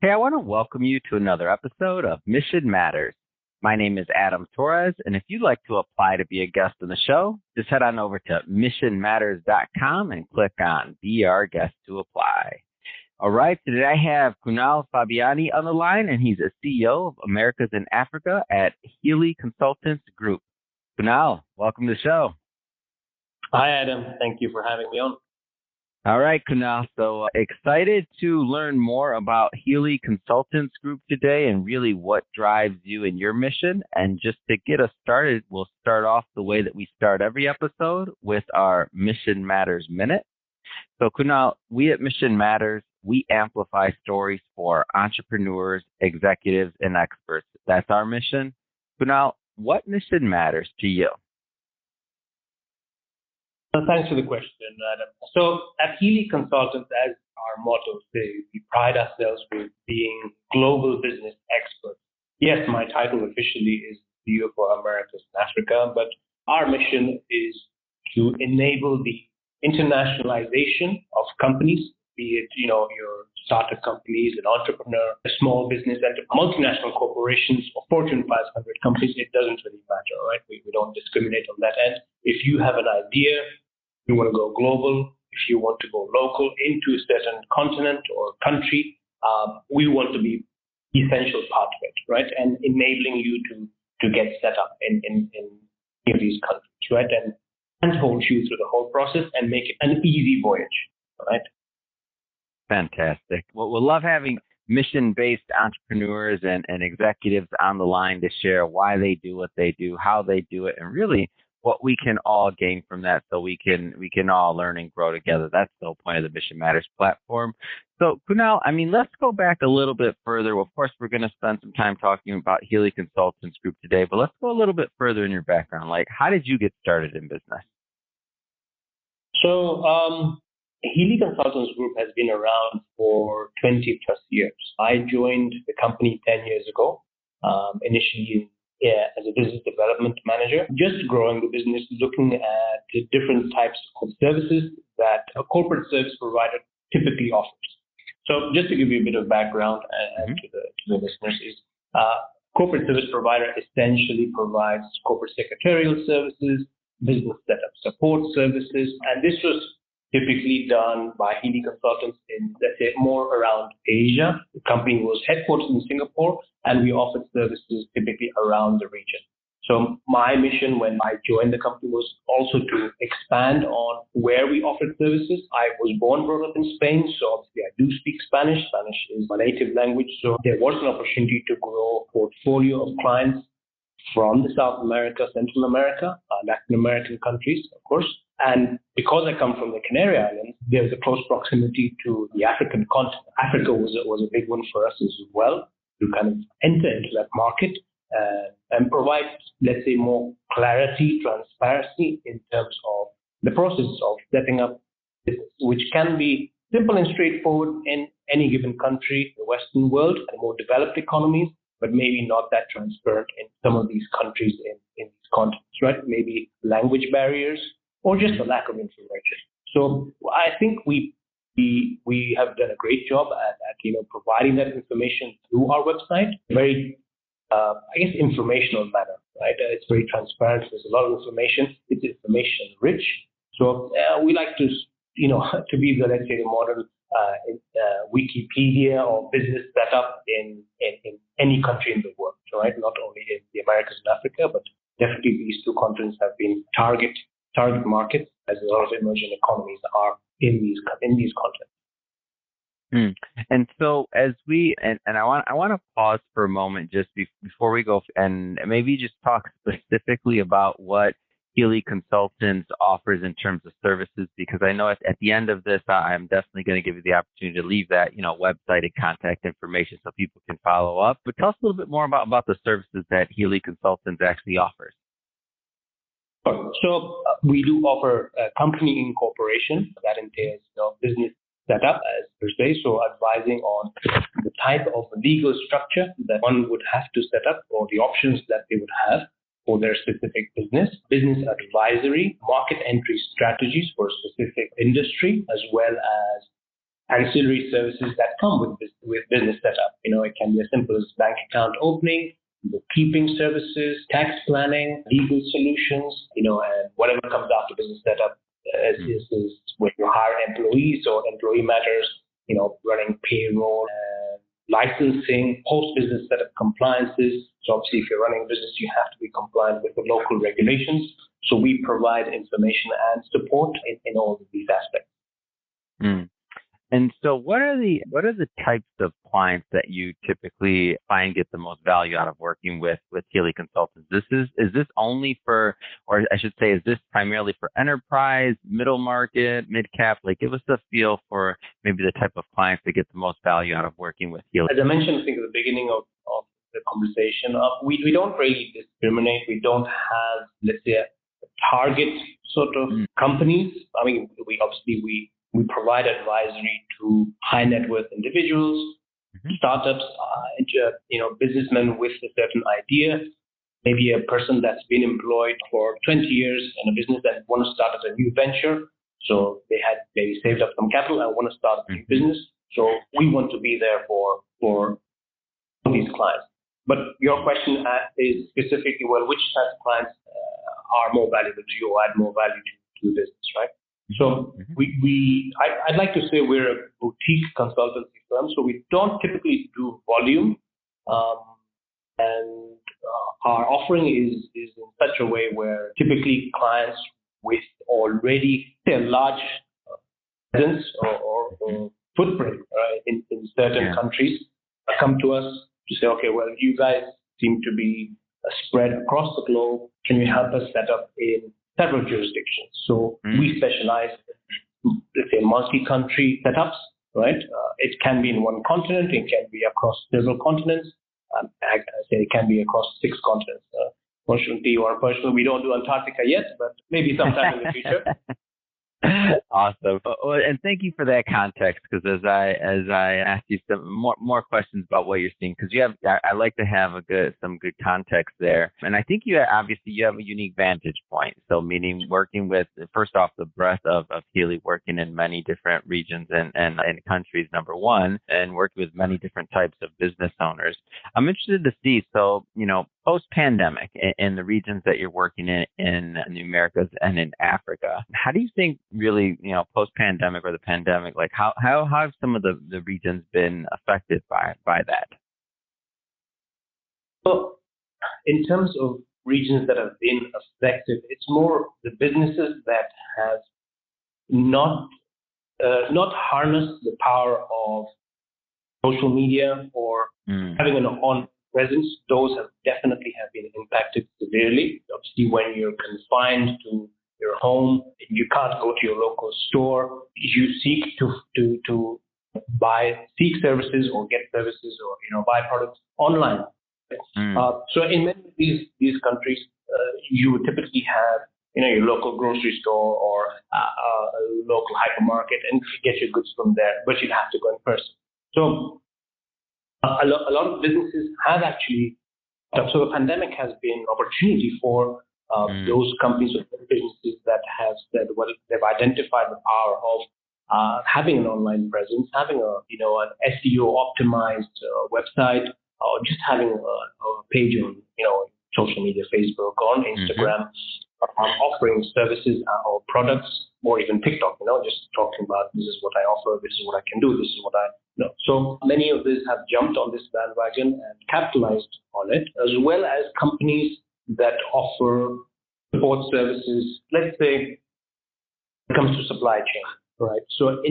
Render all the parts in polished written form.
Hey, I want to welcome you to another episode of Mission Matters. My name is Adam Torres, and if you'd like to apply to be a guest on the show, just head on over to missionmatters.com and click on Be Our Guest to apply. All right, today I have Kunal Fabiani on the line, and he's a CEO of Americas and Africa at Healy Consultants Group. Kunal, welcome to the show. Hi, Adam. Thank you for having me on. All right, Kunal. So excited to learn more about Healy Consultants Group today and really what drives you in your mission. And just to get us started, we'll start off the way that we start every episode with our Mission Matters Minute. So Kunal, we at Mission Matters, we amplify stories for entrepreneurs, executives, and experts. That's our mission. Kunal, what mission matters to you? Thanks for the question, Adam. So at Healy Consultants, as our motto says, we pride ourselves with being global business experts. Yes, my title officially is CEO for Americas and Africa, but our mission is to enable the internationalization of companies, be it, your startup companies, an entrepreneur, a small business, and multinational corporations or Fortune 500 companies. It doesn't really matter, right? We don't discriminate on that end. If you have an idea, you want to go global, if you want to go local into a certain continent or country, we want to be essential part of it, right? And enabling you to get set up in any of these countries, right? And hold you through the whole process and make it an easy voyage, right? Fantastic. Well, we'll love having mission-based entrepreneurs and executives on the line to share why they do what they do, how they do it, and really what we can all gain from that so we can all learn and grow together. That's the whole point of the Mission Matters platform. So Kunal, let's go back a little bit further. Well, of course, we're going to spend some time talking about Healy Consultants Group today, but let's go a little bit further in your background. Like, how did you get started in business? So Healy Consultants Group has been around for 20 plus years. I joined the company 10 years ago, initially as a business development manager, just growing the business, looking at the different types of services that a corporate service provider typically offers. So just to give you a bit of background to the listeners, is corporate service provider essentially provides corporate secretarial services, business setup support services, and this was typically done by Healy Consultants in, let's say, more around Asia. The company was headquartered in Singapore, and we offered services typically around the region. So my mission when I joined the company was also to expand on where we offered services. I was born, brought up in Spain, so obviously I do speak Spanish. Spanish is my native language, so there was an opportunity to grow a portfolio of clients from the South America, Central America, Latin American countries, of course. And because I come from the Canary Islands, there's a close proximity to the African continent. Africa was a big one for us as well, to kind of enter into that market and provide, let's say, more clarity, transparency in terms of the process of setting up business, which can be simple and straightforward in any given country, the Western world, and more developed economies, but maybe not that transparent in some of these countries in these continents, right? Maybe language barriers or just a lack of information. So I think we have done a great job at providing that information through our website. Very, informational manner, right? It's very transparent. There's a lot of information. It's information rich. So we like to, to be the, let's say, the modern Wikipedia or business setup in any country in the world, right? Not only in the Americas and Africa, but definitely these two continents have been target markets, as a lot of emerging economies are in these continents. And so as we and I want to pause for a moment just before we go and maybe just talk specifically about what Healy Consultants offers in terms of services, because I know at the end of this, I'm definitely going to give you the opportunity to leave that, website and contact information so people can follow up. But tell us a little bit more about the services that Healy Consultants actually offers. So we do offer a company incorporation that entails business setup as per se, so advising on the type of legal structure that one would have to set up or the options that they would have for their specific business advisory, market entry strategies for a specific industry, as well as ancillary services that come with business setup. It can be as simple as bank account opening, bookkeeping services, tax planning, legal solutions, and whatever comes after business setup is when you hire employees or employee matters, running payroll, licensing, post-business setup compliances. So obviously, if you're running a business, you have to be compliant with the local regulations. So we provide information and support in all of these aspects. Mm. And so what are the types of clients that you typically find get the most value out of working with Healy Consultants? Is this only for, or I should say, is this primarily for enterprise, middle market, mid cap? Like, give us a feel for maybe the type of clients that get the most value out of working with Healy. As I mentioned, I think at the beginning of the conversation, we don't really discriminate. We don't have, let's say, a target sort of companies. I mean, we provide advisory to high net worth individuals, startups, businessmen with a certain idea, maybe a person that's been employed for 20 years in a business that wants to start a new venture. So they had maybe saved up some capital and want to start a new business. So we want to be there for these clients. But your question is specifically, well, which type of clients are more valuable to you or add more value to the business, right? So I'd like to say we're a boutique consultancy firm, so we don't typically do volume, and our offering is in such a way where typically clients with already a large presence or footprint, right, in certain countries come to us to say, okay, well, you guys seem to be spread across the globe. Can you help us set up in several jurisdictions? So we specialize in, let's say, multi-country setups, right? It can be in one continent. It can be across several continents. I say it can be across 6 continents. Fortunately or unfortunately, we don't do Antarctica yet, but maybe sometime in the future. Awesome. And thank you for that context, because as I asked you some more questions about what you're seeing, because I like to have some good context there. And I think you have a unique vantage point. So meaning working with, first off, the breadth of Healy, working in many different regions and countries, number one, and working with many different types of business owners. I'm interested to see, so, post-pandemic in the regions that you're working in the Americas and in Africa, how do you think really, post-pandemic or the pandemic, like how have some of the regions been affected by that? Well, in terms of regions that have been affected, it's more the businesses that have not harnessed the power of social media or having an on presence. Those have definitely been impacted severely. Obviously, when you're confined to your home, you can't go to your local store. You seek to seek services or get services or buy products online. So in many of these countries, you would typically have your local grocery store or a local hypermarket and get your goods from there, but you'd have to go in person. So a lot of businesses have actually. So the pandemic has been an opportunity for those companies or businesses that have said, well, they've identified the power of having an online presence, having an SEO optimized website, or just having a page on social media, Facebook, on Instagram, offering services or products, or even TikTok. Just talking about this is what I offer, this is what I can do, this is what I know. So many of these have jumped on this bandwagon and capitalized on it, as well as companies that offer support services. Let's say it comes to supply chain, right? So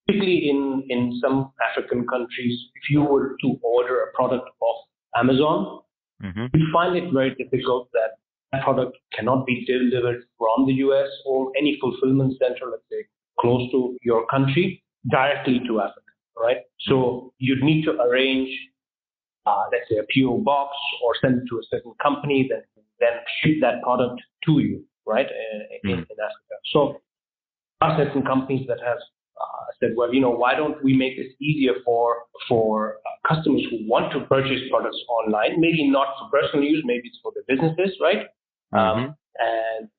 particularly in some African countries, if you were to order a product off Amazon, you find it very difficult that product cannot be delivered from the US or any fulfillment center, let's say, close to your country, directly to Africa, right? So you'd need to arrange, let's say, a PO box or send it to a certain company that then ship that product to you, right, in Africa. So there are certain companies that have said, well, why don't we make this easier for customers who want to purchase products online, maybe not for personal use, maybe it's for their businesses, right? And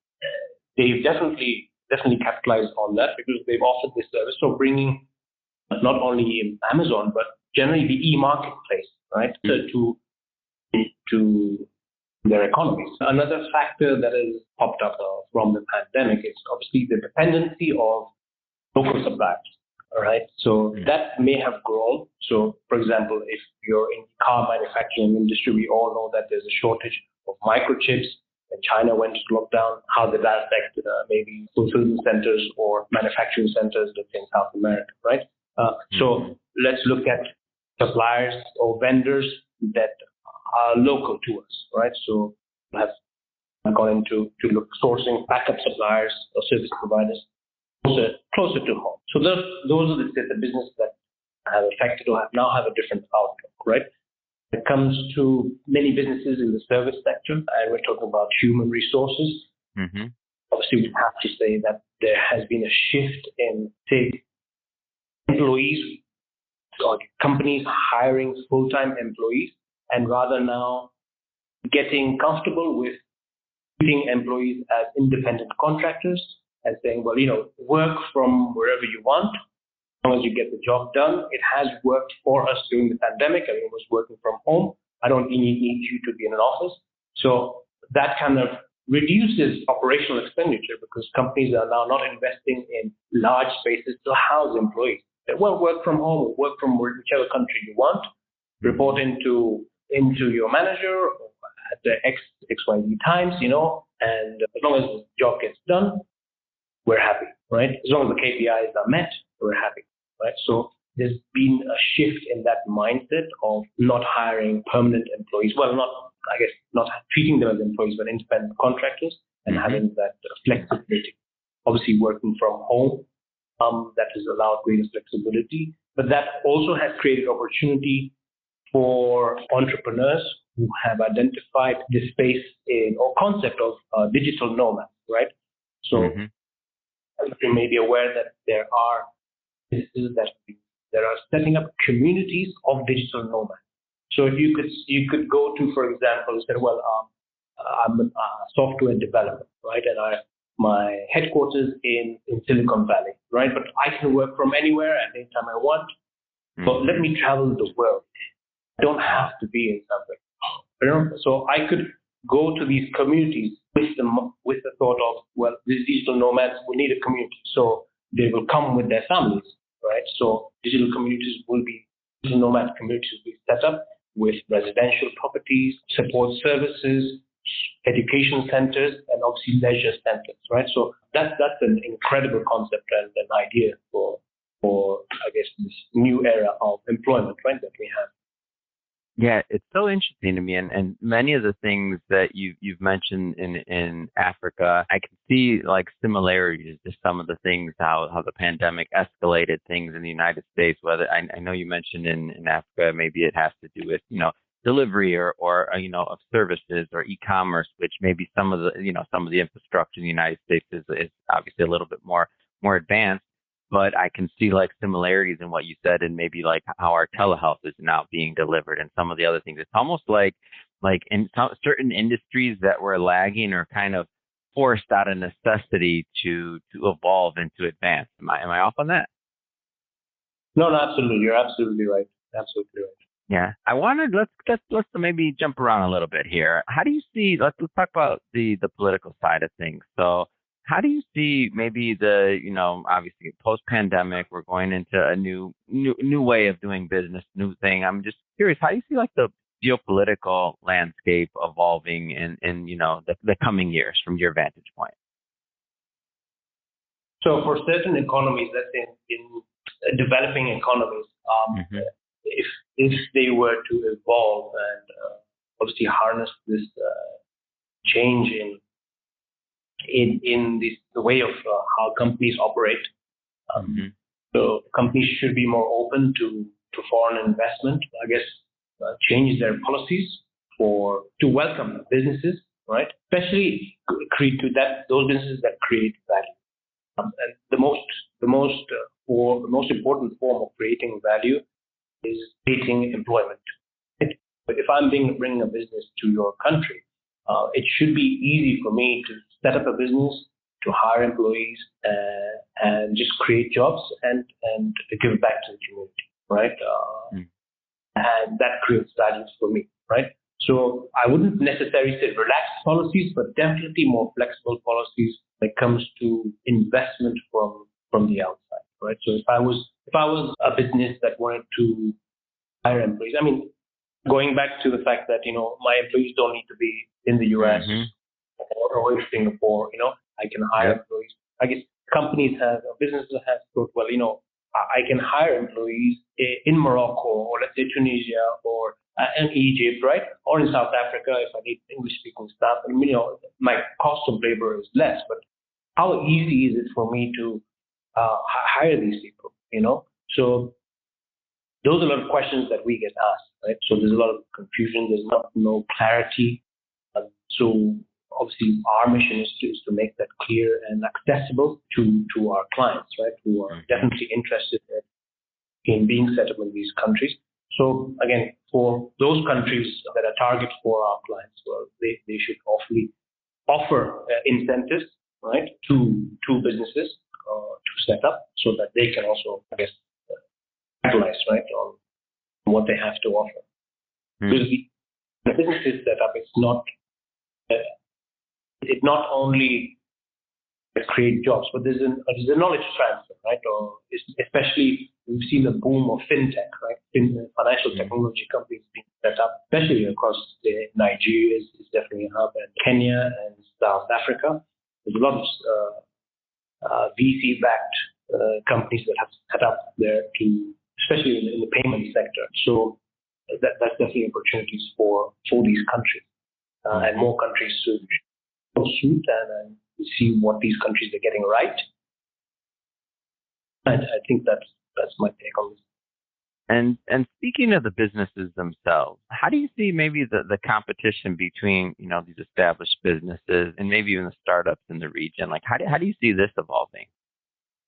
they've definitely capitalized on that because they've offered this service. So bringing not only in Amazon, but generally the e-marketplace, right, to their economies. Another factor that has popped up from the pandemic is obviously the dependency of local suppliers. All right, so that may have grown. So, for example, if you're in the car manufacturing industry, we all know that there's a shortage of microchips. And China went to lockdown. How did that affect maybe fulfillment centers or manufacturing centers, let's say in South America, right? So let's look at suppliers or vendors that are local to us, right? So we have gone into look sourcing backup suppliers or service providers closer to home. So those are the businesses that have affected or now have a different outlook, right? When it comes to many businesses in the service sector, and we're talking about human resources, obviously we have to say that there has been a shift in, say, employees or companies hiring full-time employees, and rather now getting comfortable with treating employees as independent contractors and saying, well, work from wherever you want, as long as you get the job done. It has worked for us during the pandemic. Everyone was working from home. I don't need you to be in an office. So that kind of reduces operational expenditure because companies are now not investing in large spaces to house employees. They will work from home, work from whichever country you want, report into your manager at the XYZ times, and as long as the job gets done, we're happy, right? As long as the KPIs are met, we're happy, right? So there's been a shift in that mindset of not hiring permanent employees. Well, not treating them as employees, but independent contractors and having that flexibility. Obviously, working from home, that has allowed greater flexibility, but that also has created opportunity for entrepreneurs who have identified the space or concept of digital nomads, right? So you may be aware that there are businesses that are setting up communities of digital nomads. So if you could go to, for example, say, well, I'm a software developer, right, and my headquarters in Silicon Valley, right, but I can work from anywhere at any time I want. But let me travel the world. I don't have to be in somewhere. So I could go to these communities with the thought of, well, these digital nomads will need a community, so they will come with their families, right? So digital nomad communities will be set up with residential properties, support services, education centers, and obviously leisure centers, right? So that's an incredible concept and an idea for I guess this new era of employment, right, that we have. Yeah, it's so interesting to me, and many of the things that you've mentioned in Africa, I can see like similarities to some of the things how the pandemic escalated things in the United States. Whether I know you mentioned in Africa, maybe it has to do with delivery or of services or e-commerce, which maybe some of the infrastructure in the United States is obviously a little bit more advanced. But I can see like similarities in what you said and maybe like how our telehealth is now being delivered and some of the other things. It's almost like in certain industries that were lagging or kind of forced out of necessity to evolve and to advance. Am I off on that? No, absolutely. You're absolutely right. Absolutely right. Yeah. I wanted, let's maybe jump around a little bit here. How do you see, let's talk about the political side of things. So how do you see maybe obviously post-pandemic, we're going into a new way of doing business, new thing. I'm just curious, how do you see like the geopolitical landscape evolving in the coming years from your vantage point? So for certain economies, let's say in developing economies, if they were to evolve and obviously harness this change in the way of how companies operate. So companies should be more open to foreign investment. I guess change their policies to welcome businesses, right? Especially create those businesses that create value. And the most important form of creating value is creating employment. Right? But if I'm bringing a business to your country, it should be easy for me to set up a business, hire employees and just create jobs and give back to the community, right? And that creates values for me, right? So I wouldn't necessarily say relaxed policies, but definitely more flexible policies when it comes to investment from the outside, right? So if I was a business that wanted to hire employees, I mean, going back to the fact that my employees don't need to be in the US or in Singapore, I can hire employees. I guess businesses have thought, well, I can hire employees in Morocco or let's say Tunisia or in Egypt, right? Or in South Africa if I need English-speaking staff. And my cost of labor is less, but how easy is it for me to hire these people? So those are a lot of questions that we get asked, right? So there's a lot of confusion. There's no clarity. So obviously, our mission is to make that clear and accessible to our clients, right? Who are definitely interested in being set up in these countries. So again, for those countries that are targets for our clients, well, they should offer incentives, right, to businesses to set up so that they can also, I guess, capitalize, right, on what they have to offer. Because the business is set up, it not only create jobs, but there's a knowledge transfer, right? Or especially we've seen the boom of fintech, right? Financial technology companies being set up, especially across Nigeria is definitely a hub, and Kenya and South Africa. There's a lot of VC-backed companies that have set up there especially in the payment sector. So that's definitely opportunities for these countries and more countries to suit and see what these countries are getting right. And I think that's my take on this. And speaking of the businesses themselves, how do you see maybe the competition between these established businesses and maybe even the startups in the region? Like how do you see this evolving?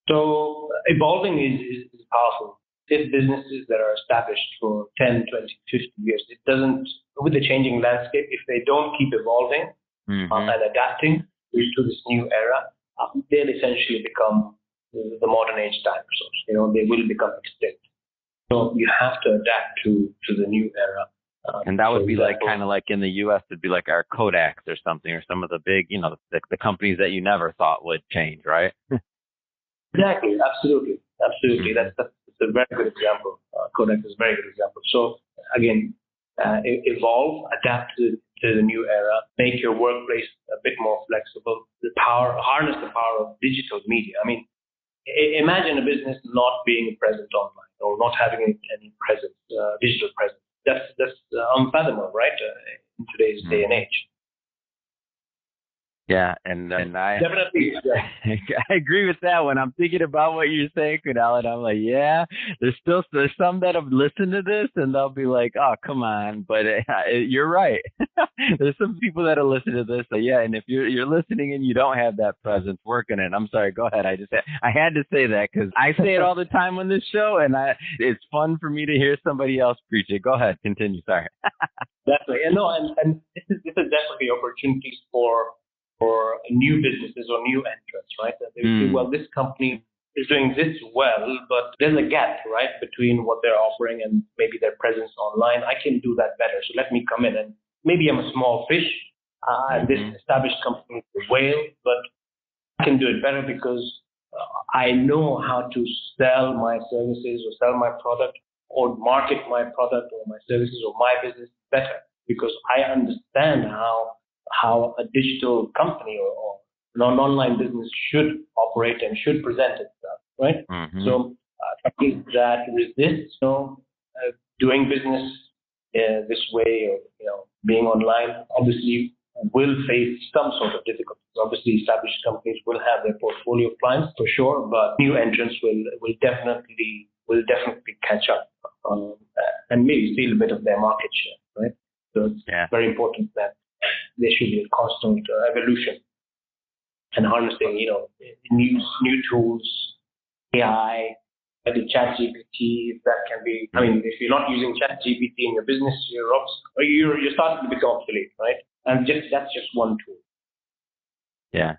So evolving is powerful. If businesses that are established for 10, 20, 50 years, it doesn't, with the changing landscape, if they don't keep evolving and adapting to this new era, they'll essentially become the modern age dinosaurs. They will become extinct. So you have to adapt to the new era. And that would be kind of like in the U.S., it'd be like our Kodaks or something, or some of the big, the companies that you never thought would change, right? Exactly. Absolutely. That's a very good example. Kodak is a very good example. So again, evolve, adapt to the new era, make your workplace a bit more flexible, harness the power of digital media. I mean, imagine a business not being present online or not having any presence, digital presence. That's unfathomable, right? In today's day and age. Yeah, and I definitely I agree with that. When I'm thinking about what you're saying, Kunal, and I'm like, yeah, there's some that have listened to this and they'll be like, oh, come on, but you're right. There's some people that will listen to this, so yeah. And if you're listening and you don't have that presence, work on it. I'm sorry, go ahead. I had to say that because I say it all the time on this show, and it's fun for me to hear somebody else preach it. Go ahead, continue. Sorry. Definitely, and this is definitely opportunities for new businesses or new entrants, right? They say, well, this company is doing this well, but there's a gap, right, between what they're offering and maybe their presence online. I can do that better. So let me come in, and maybe I'm a small fish, and this established company is a whale, but I can do it better because I know how to sell my services or sell my product or market my product or my services or my business better because I understand how a digital company or an online business should operate and should present itself, right? So companies that resist, doing business this way or being online, obviously will face some sort of difficulties. Obviously, established companies will have their portfolio of clients for sure, but new entrants will definitely catch up and maybe steal a bit of their market share, right? So it's very important that there should be a constant evolution and harnessing, new tools, AI, maybe ChatGPT, if that can be. I mean, if you're not using ChatGPT in your business, you're starting to become obsolete, right? And that's just one tool. Yeah.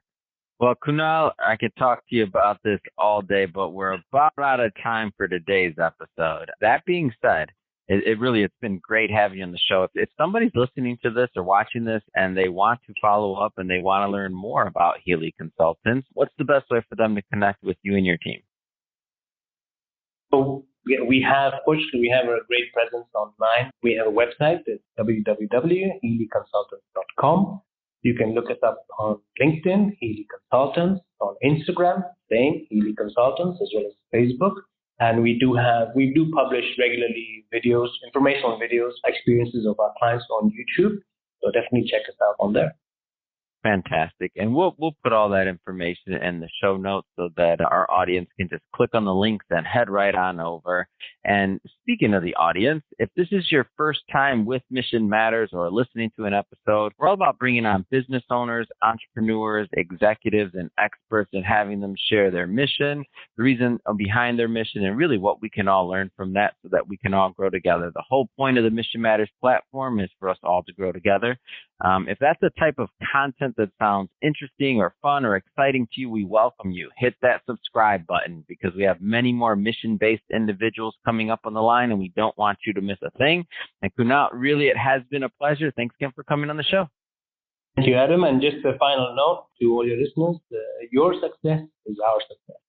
Well, Kunal, I could talk to you about this all day, but we're about out of time for today's episode. That being said, it's been great having you on the show. If somebody's listening to this or watching this and they want to follow up and they want to learn more about Healy Consultants, what's the best way for them to connect with you and your team? So we have a great presence online. We have a website. It's www.healyconsultants.com. You can look us up on LinkedIn, Healy Consultants, on Instagram, same, Healy Consultants, as well as Facebook. And we do publish regularly videos, informational videos, experiences of our clients on YouTube. So definitely check us out on there. Fantastic. And we'll put all that information in the show notes so that our audience can just click on the links and head right on over. And speaking of the audience, if this is your first time with Mission Matters or listening to an episode, we're all about bringing on business owners, entrepreneurs, executives, and experts and having them share their mission, the reason behind their mission, and really what we can all learn from that so that we can all grow together. The whole point of the Mission Matters platform is for us all to grow together. If that's the type of content that sounds interesting or fun or exciting to you, we welcome you. Hit that subscribe button because we have many more mission-based individuals coming up on the line, and we don't want you to miss a thing. And Kunal, really, it has been a pleasure. Thanks again for coming on the show. Thank you, Adam. And just a final note to all your listeners, your success is our success.